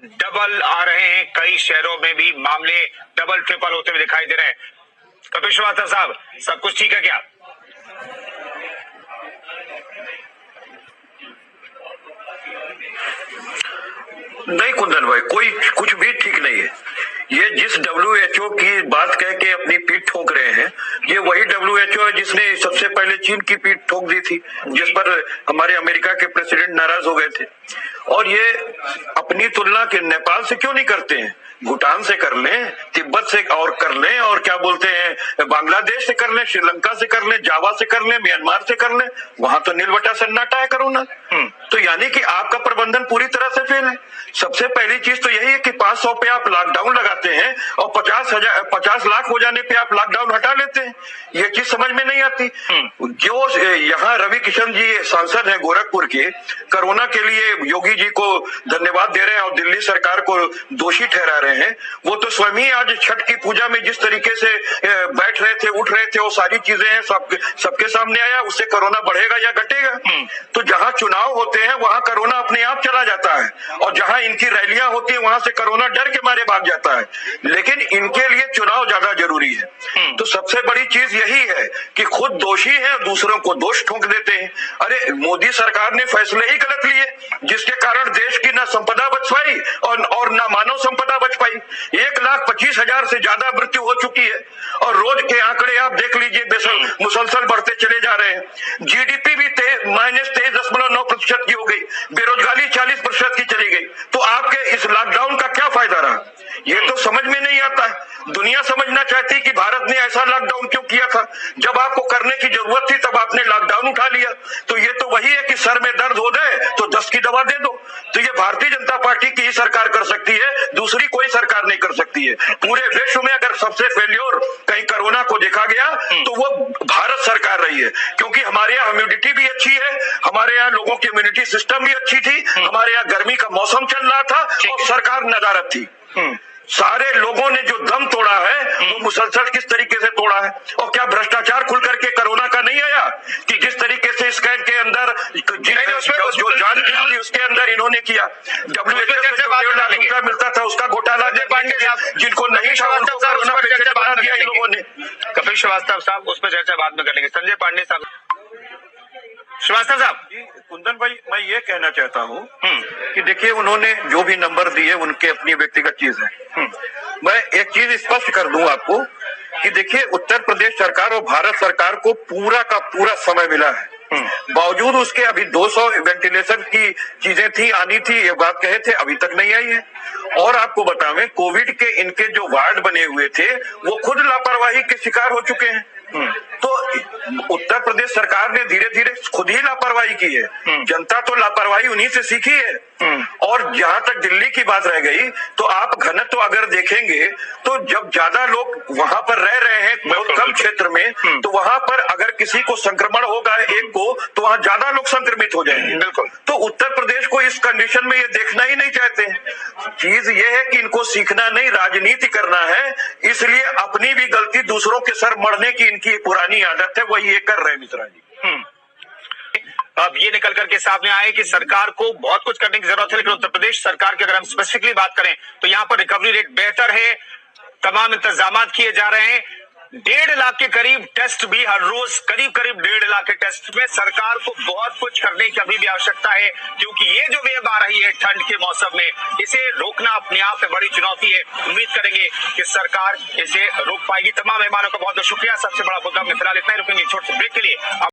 Double आ रहे हैं, कई शहरों में भी मामले डबल ट्रिपल होते हुए दिखाई दे रहे हैं। कपिल श्रीवास्तव साहब, सब कुछ ठीक है क्या? नहीं कुंदन भाई, कोई कुछ भी ठीक नहीं है। ये जिस WHO की बात कह के अपनी पीठ ठोक रहे हैं, ये वही WHO है जिसने सबसे पहले चीन की पीठ ठोक दी थी, जिस पर हमारे अमेरिका के प्रेसिडेंट नाराज हो गए थे। और ये अपनी तुलना के नेपाल से क्यों नहीं करते हैं? भूटान से कर लें, तिब्बत से और कर लें, और क्या बोलते हैं बांग्लादेश से कर लें, श्रीलंका से कर लें, जावा से कर लें, म्यांमार से कर लें। वहां तो नीलबटा सन्नाटा है कोरोना। तो यानी कि आपका प्रबंधन पूरी तरह से फेल है। सबसे पहली चीज तो यही है कि 500 पे आप लॉकडाउन लगाते हैं और 50 लाख हो जाने पे आप लॉकडाउन हटा लेते हैं। ये चीज समझ में नहीं आती। जो यहाँ रवि किशन जी सांसद हैं गोरखपुर के, कोरोना के लिए योगी जी को धन्यवाद दे रहे हैं और दिल्ली सरकार को दोषी ठहरा रहे हैं। वो तो स्वयं ही आज छठ की पूजा में जिस तरीके से बैठ रहे थे, उठ रहे थे, वो सारी चीजें हैं सबके सामने आया। उससे कोरोना बढ़ेगा या घटेगा? तो जहां चुनाव होते हैं वहां कोरोना अपने आप चला जाता है, और जहां इनकी रैलियां होती है वहां से कोरोना डर के मारे भाग जाता है। लेकिन इनके लिए चुनाव ज्यादा जरूरी है। तो सबसे बड़ी चीज यही है कि खुद दोषी है, दूसरों को दोष ठोक देते हैं। अरे मोदी सरकार ने फैसले ही गलत लिए, जिसके कारण देश की ना संपदा बच पाई और ना मानव संपदा बच पाई। 1,25,000 से ज्यादा मृत्यु हो चुकी है, और रोज के आंकड़े आप देख लीजिए, मुसलसल बढ़ते चले जा रहे हैं। GDP भी -23.9% की हो गई, बेरोजगारी 40% की चली गई। तो आपके इस लॉकडाउन का क्या फायदा रहा? ये तो समझ में नहीं आता है। दुनिया समझना चाहती है कि भारत ने ऐसा लॉकडाउन क्यों किया था। जब आपको करने की जरूरत थी तब आपने लॉकडाउन उठा लिया। तो ये तो वही है कि सर में दर्द हो जाए तो 10 की दवा दे दो। तो ये भारतीय जनता पार्टी की ही सरकार कर सकती है, दूसरी कोई सरकार नहीं कर सकती है। पूरे विश्व में अगर सबसे फेल्योर कहीं कोरोना को देखा गया तो वो भारत सरकार रही है, क्योंकि हमारे यहाँ ह्यूमिडिटी भी अच्छी है, हमारे यहाँ लोगों की इम्यूनिटी सिस्टम भी अच्छी थी, हमारे यहाँ गर्मी का मौसम चल रहा था और सरकार नदारत थी। सारे लोगों ने जो दम तोड़ा है वो मुसलसल किस तरीके से तोड़ा है। और क्या भ्रष्टाचार खुल करके कोरोना का नहीं आया कि जिस तरीके से स्कैन के अंदर जो जांच थी उसके अंदर इन्होंने किया। WHO मिलता था उसका घोटाला, जिनको नहीं था उनको कोरोना पेशेंट बना दिया इन लोगों ने। कपिल श्रीवास्तव साहब, उस पर चर्चा बाद में करेंगे। संजय पांडे साहब। श्रीवास्तव साहब। कुंदन भाई, मैं ये कहना चाहता हूँ कि देखिए, उन्होंने जो भी नंबर दिए उनके अपनी व्यक्तिगत चीज है। मैं एक चीज स्पष्ट कर दूं आपको कि देखिए, उत्तर प्रदेश सरकार और भारत सरकार को पूरा का पूरा समय मिला है। बावजूद उसके अभी 200 वेंटिलेशन की चीजें थी, आनी थी, ये बात कहे थे, अभी तक नहीं आई है। और आपको बतावें, कोविड के इनके जो वार्ड बने हुए थे वो खुद लापरवाही के शिकार हो चुके हैं। तो उत्तर प्रदेश सरकार ने धीरे धीरे खुद ही लापरवाही की है। जनता तो लापरवाही उन्हीं से सीखी है। और जहां तक दिल्ली की बात रह गई, तो आप घनत्व अगर देखेंगे तो जब ज्यादा लोग वहां पर रह रहे हैं बहुत कम क्षेत्र में, तो वहां पर अगर किसी को संक्रमण होगा एक को, तो वहां ज्यादा लोग संक्रमित हो जाएंगे। बिल्कुल। तो उत्तर प्रदेश को इस कंडीशन में ये देखना ही नहीं चाहते हैं। चीज ये है कि इनको सीखना नहीं, राजनीति करना है, इसलिए अपनी भी गलती दूसरों के सर मढ़ने की इनकी पुरानी आदत है, वही ये कर रहे हैं मिश्रा जी। अब ये निकल करके सामने आए कि सरकार को बहुत कुछ करने की जरूरत है, लेकिन उत्तर प्रदेश सरकार की अगर हम स्पेसिफिकली बात करें तो यहाँ पर रिकवरी रेट बेहतर है, तमाम इंतजाम किए जा रहे हैं। 1.5 लाख के करीब टेस्ट भी हर रोज, करीब 1.5 लाख के टेस्ट में सरकार को बहुत कुछ करने की अभी भी आवश्यकता है, क्योंकि ये जो वेव आ रही है ठंड के मौसम में, इसे रोकना अपने आप में बड़ी चुनौती है। उम्मीद करेंगे कि सरकार इसे रोक पाएगी। तमाम मेहमानों का बहुत बहुत शुक्रिया। सबसे बड़ा मुद्दा में फिलहाल इतना ही, रुकेंगे छोटे से ब्रेक के लिए।